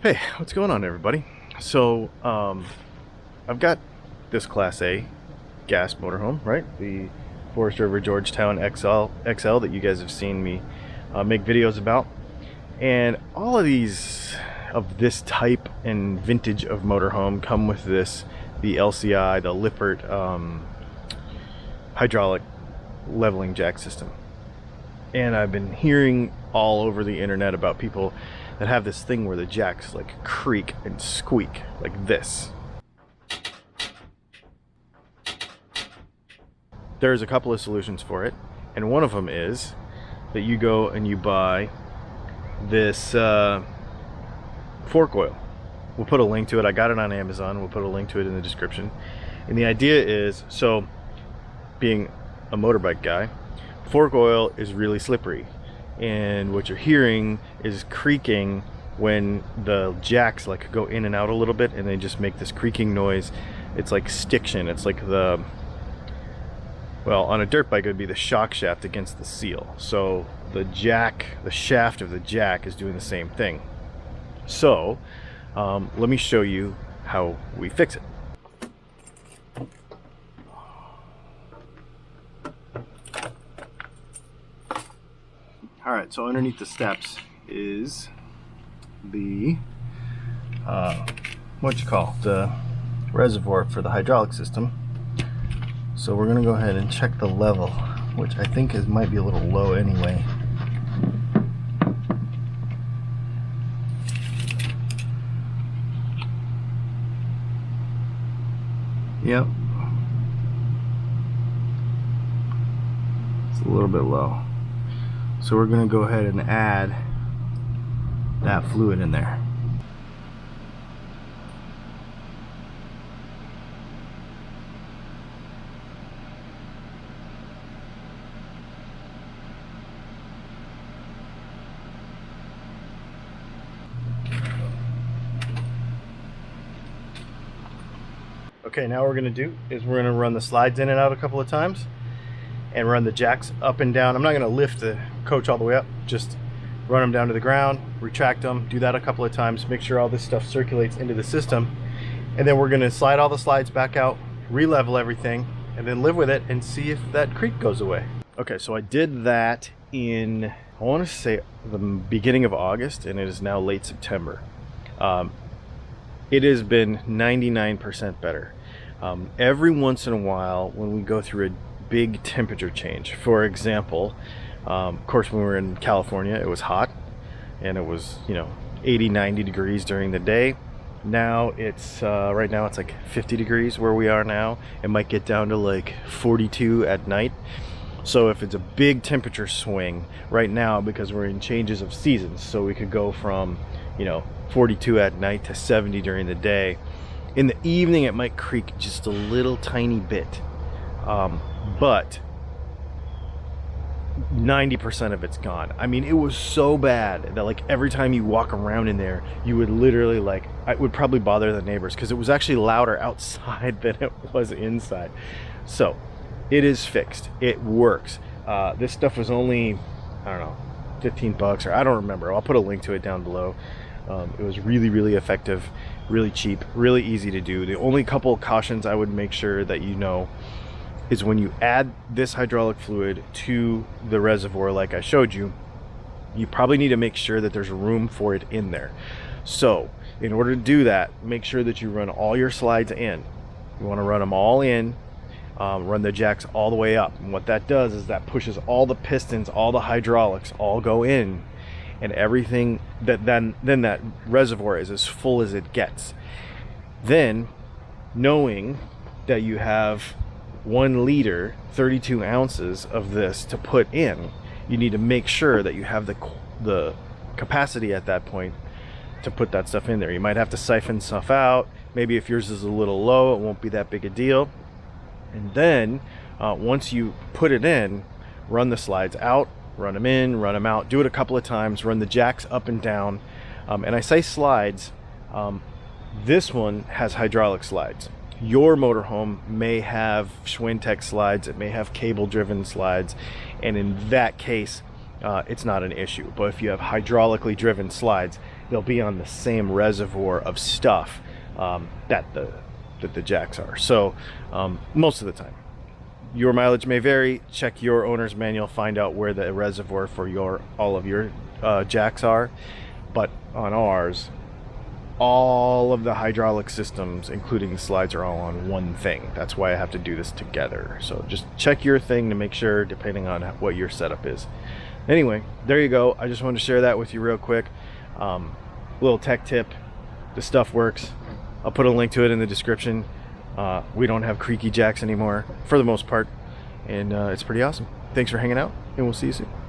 Hey, what's going on, everybody? So, I've got this Class A gas motorhome, right? The Forest River Georgetown XL that you guys have seen me make videos about. And all of these of this type and vintage of motorhome come with the LCI, the Lippert hydraulic leveling jack system. And I've been hearing all over the internet about people that have this thing where the jacks like creak and squeak like this. There's a couple of solutions for it, and one of them is that you go and you buy this fork oil. We'll put a link to it. I got it on Amazon. We'll put a link to it in the description. And the idea is, so being a motorbike guy, fork oil is really slippery, and what you're hearing is creaking when the jacks like go in and out a little bit, and they just make this creaking noise. It's like stiction. It's like well, on a dirt bike it would be the shock shaft against the seal. So the shaft of the jack is doing the same thing. So let me show you how we fix it. Alright, so underneath the steps is the the reservoir for the hydraulic system. So we're going to go ahead and check the level, which I think might be a little low anyway. Yep. It's a little bit low. So we're going to go ahead and add that fluid in there. Okay, now what we're going to do is we're going to run the slides in and out a couple of times and run the jacks up and down. I'm not going to lift the coach all the way up, just run them down to the ground, retract them, do that a couple of times, make sure all this stuff circulates into the system, and then we're going to slide all the slides back out, re-level everything, and then live with it and see if that creak goes away. Okay, so I did that in, I want to say the beginning of August, and it is now late September. It has been 99% better. Every once in a while when we go through a big temperature change, for example, of course when we were in California it was hot and it was 80-90 degrees during the day. Now it's right now it's like 50 degrees where we are now. It might get down to like 42 at night. So if it's a big temperature swing right now, because we're in changes of seasons, so we could go from 42 at night to 70 during the day. In the evening it might creak just a little tiny bit, but 90% of it's gone. I mean, it was so bad that like every time you walk around in there, you would literally it would probably bother the neighbors, because it was actually louder outside than it was inside. So it is fixed. It works. This stuff was only, I don't know, 15 bucks, or I don't remember. I'll put a link to it down below. It was really effective, really cheap, really easy to do. The only couple of cautions I would make sure that you know is when you add this hydraulic fluid to the reservoir like I showed you, you probably need to make sure that there's room for it in there. So in order to do that, make sure that you run all your slides in. You want to run them all in, run the jacks all the way up, and what that does is that pushes all the pistons, all the hydraulics all go in, and everything that then that reservoir is as full as it gets. Then, knowing that you have 1 liter 32 ounces of this to put in, you need to make sure that you have the capacity at that point to put that stuff in there. You might have to siphon stuff out. Maybe if yours is a little low, it won't be that big a deal. And then once you put it in, run the slides out, run them in, run them out, do it a couple of times, run the jacks up and down. And I say slides, this one has hydraulic slides. Your motorhome may have Schwintek slides, it may have cable driven slides, and in that case it's not an issue. But if you have hydraulically driven slides, they'll be on the same reservoir of stuff that the jacks are. So most of the time. Your mileage may vary. Check your owner's manual, find out where the reservoir for all of your jacks are. But on ours, all of the hydraulic systems, including the slides, are all on one thing. That's why I have to do this together. So just check your thing to make sure, depending on what your setup is. Anyway, there you go. I just wanted to share that with you real quick. Little tech tip. The stuff works. I'll put a link to it in the description. We don't have creaky jacks anymore for the most part, and it's pretty awesome. Thanks for hanging out, and we'll see you soon.